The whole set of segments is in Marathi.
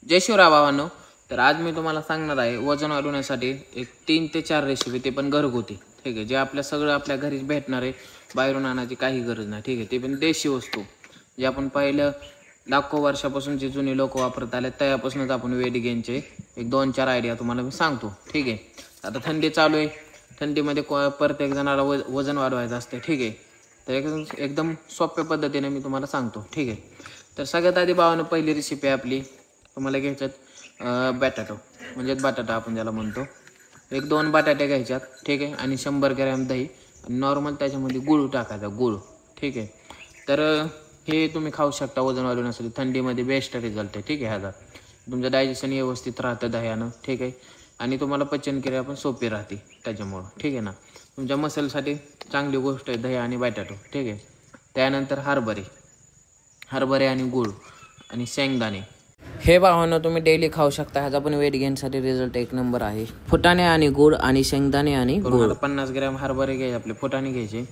जय शिवराय भावांनो. तर आज मी तुम्हाला सांगणार आहे वजन वाढवण्यासाठी एक 3 ते 4 रेसिपी, ते पण घरगुती. ठीक आहे, जे आपल्या सगळं आपल्या घरीच भेटणार आहे, बाहेरून आणायची काही गरज नाही. ठीक आहे, ते पण देशी वस्तू जे आपण पहिलं लाखो वर्षापासून जे जुने लोक वापरत आले त्यापासूनच आपण वेट गेनचे एक 2-4 आयडिया तुम्हाला मी सांगतो. ठीक आहे, आता थंडी चालू आहे, थंडीमध्ये प्रत्येक जणाला वजन वाढवायचं असते. ठीक आहे, तर एकदम सोप्या पद्धतीने मी तुम्हाला सांगतो. ठीक आहे, तर सगळ्यात आधी भावानं पहिली रेसिपी आपली तुम्हाला घ्यायच्यात बटाटो, म्हणजे बटाटा आपण ज्याला म्हणतो. 1-2 बटाटे घ्यायच्यात. ठीक आहे, आणि 100 ग्रॅम दही आणि नॉर्मल त्याच्यामध्ये गूळ टाकायचा, गूळ. ठीक आहे, तर हे तुम्ही खाऊ शकता वजन वाढवण्यासाठी. थंडीमध्ये बेस्ट रिझल्ट आहे. ठीक आहे, ह्याचा तुमचं डायजेशन व्यवस्थित राहतं दह्यानं. ठीक आहे, आणि तुम्हाला पचनक्रिया पण सोपी राहते त्याच्यामुळं. ठीक आहे ना, तुमच्या मसलसाठी चांगली गोष्ट आहे दही आणि बटाटो. ठीक आहे, त्यानंतर हरभरे आणि गूळ आणि शेंगदाणे हे भावानं तुम्ही डेली खाऊ शकता. ह्याचा पण वेट गेनसाठी रिझल्ट एक नंबर आहे. फुटाणे आणि गूळ आणि शेंगदाणे आणि गूळ. 50 ग्रॅम हरभरे घ्यायचे, आपले फुटाणे घ्यायचे.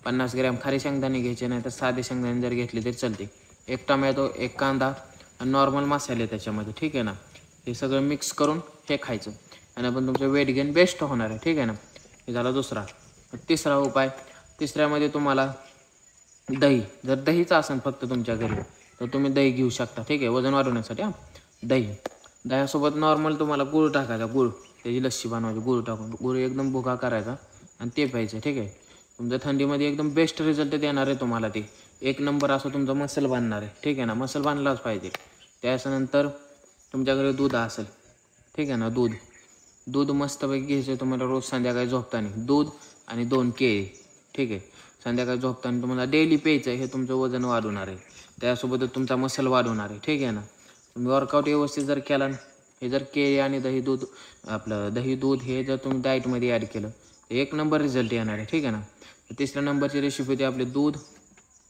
50 ग्रॅम खारे शेंगदाणे घ्यायचे, नाही तर साधे शेंगदाणे जर घेतले तरी चालते. 1 टोमॅटो, 1 कांदा आणि नॉर्मल मसाले त्याच्यामध्ये. ठीक आहे ना, हे सगळं मिक्स करून हे खायचं आणि आपण तुमचं वेट गेन बेस्ट होणार आहे. ठीक आहे ना, हे झाला दुसरा. तिसरा उपाय, तिसऱ्यामध्ये तुम्हाला दही, जर दहीचं असेल फक्त तुमच्या घरी तर तुम्ही दही घेऊ शकता. ठीक आहे, वजन वाढवण्यासाठी. दह्यासोबत नॉर्मल तुम्हाला गूळ टाकायचा, गूळ, त्याची लस्सी बनवायची गूळ टाकून. गूळ एकदम भुगा करायचा आणि ते प्यायचं. ठीक आहे, तुमच्या थंडीमध्ये एकदम बेस्ट रिझल्ट देणार आहे तुम्हाला. ते एक नंबर असं तुमचं मसल बांधणार आहे. ठीक आहे ना, मसल बांधलाच पाहिजे. त्याच्यानंतर तुमच्याकडे दूध असेल. ठीक आहे ना, दूध मस्तपैकी घ्यायचं तुम्हाला रोज संध्याकाळी झोपताना. दूध आणि 2 केळी. ठीक आहे, संध्याकाळी झोपताना तुम्हाला डेली प्यायचं आहे. हे तुमचं वजन वाढवणार आहे, त्यासोबतच तुमचा मसल वाढवणार आहे. ठीक आहे ना, तुम्ही वर्कआउट व्यवस्थित जर केला, हे जर केळी आणि दही दूध हे जर तुम्ही डाईटमध्ये ॲड केलं तर एक नंबर रिझल्ट येणार आहे. ठीक आहे ना, तिसऱ्या नंबरची रेसिपी होती आपले दूध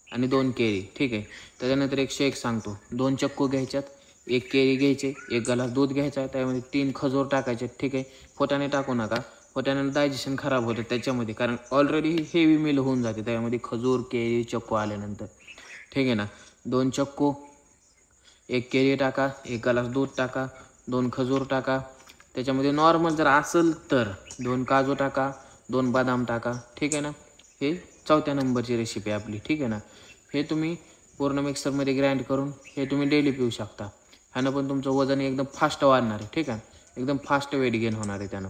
आणि 2 केळी. ठीक आहे, त्याच्यानंतर एक शेक सांगतो. 2 चक्कू घ्यायच्यात, 1 केळी घ्यायचे, 1 ग्लास दूध घ्यायचा, त्यामध्ये 3 खजूर टाकायचे. ठीक आहे, फुटाणे टाकू नका, फुटाण्यानं डायजेशन खराब होतं त्याच्यामध्ये, कारण ऑलरेडी हेवी मिल होऊन जाते त्यामध्ये खजूर, केळी, चक्कू आल्यानंतर. ठीक आहे ना, 2 चक्कू, 1 केळी टाका, 1 ग्लास दूध टाका, 2 खजूर टाका, त्याच्यामध्ये नॉर्मल जर असेल तर 2 काजू टाका, 2 बदाम टाका. ठीक आहे ना, हे चौथ्या नंबरची रेसिपी आपली. ठीक आहे ना, हे तुम्ही पूर्ण मिक्सरमध्ये ग्राइंड करून हे तुम्ही डेली पिऊ शकता. ह्यानं पण तुमचं वजन एकदम फास्ट वाढणार आहे. ठीक आहे, एकदम फास्ट वेट गेन होणार आहे त्यानं.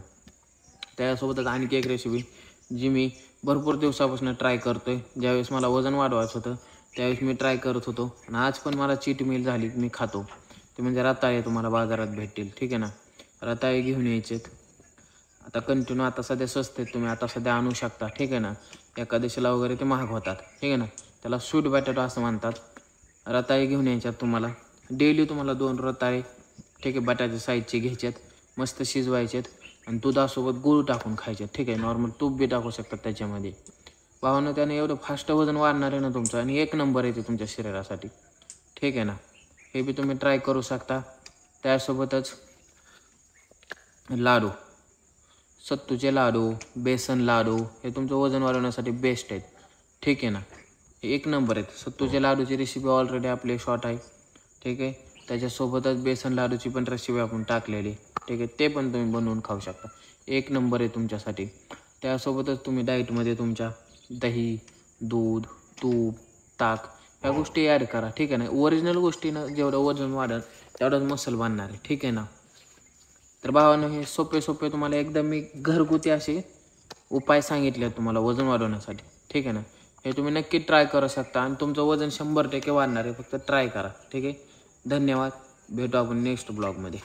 त्यासोबतच आणखी एक रेसिपी जी मी भरपूर दिवसापासून ट्राय करतो आहे. ज्यावेळेस मला वजन वाढवायचं होतं त्यावेळेस मी ट्राय करत होतो आणि आज पण मला चीट मील झाली, मी खातो. ते म्हणजे रताळे तुम्हाला बाजारात भेटतील. ठीक आहे ना, रताळे घेऊन यायचेत. आता कंटिन्यू आता सध्या स्वस्त आहेत, तुम्ही आता सध्या आणू शकता. ठीक आहे ना, एकादशीला वगैरे ते महाग होतात. ठीक आहे ना, त्याला स्वीट बटाटो असं म्हणतात. रताळे घेऊन यायच्यात तुम्हाला. डेली तुम्हाला 2 रताळे, ठीक आहे, बटाटे साईजचे घ्यायच्यात, मस्त शिजवायचेत आणि दुधासोबत गूळ टाकून खायचे. ठीक आहे, नॉर्मल तूप बी टाकू शकतात त्याच्यामध्ये. भावानं त्याने एवढं फास्ट वजन वाढणार आहे ना तुमचं, आणि एक नंबर येते तुमच्या शरीरासाठी. ठीक आहे ना, हे बी तुम्ही ट्राय करू शकता. त्यासोबतच लाडू, सत्तूचे लाडू, बेसन लाडू हे तुमचं वजन वाढवण्यासाठी बेस्ट आहेत. ठीक आहे ना, हे एक नंबर आहेत. सत्तूचे लाडूची रेसिपी ऑलरेडी आपली शॉर्ट आहे. ठीक आहे, त्याच्यासोबतच बेसन लाडूची पण रेसिपी आपण टाकलेली. ठीक आहे, ते पण तुम्ही बनवून खाऊ शकता. एक नंबर आहे तुमच्यासाठी. त्यासोबतच तुम्ही डाईटमध्ये तुमच्या दही, दूध, तूप, ताक ह्या गोष्टी ॲड करा. ठीक आहे ना, ओरिजिनल गोष्टीनं जेवढं वजन वाढेल तेवढंच मसल बांधणार आहे. ठीक आहे ना, तर भावानं हे सोपे तुम्हाला एकदम मी घरगुती असे उपाय सांगितले आहेत तुम्हाला वजन वाढवण्यासाठी. ठीक आहे ना, हे तुम्ही नक्की ट्राय करू शकता आणि तुमचं वजन 100% वाढणार आहे. फक्त ट्राय करा. ठीक आहे, धन्यवाद. भेटू आपण नेक्स्ट ब्लॉगमध्ये.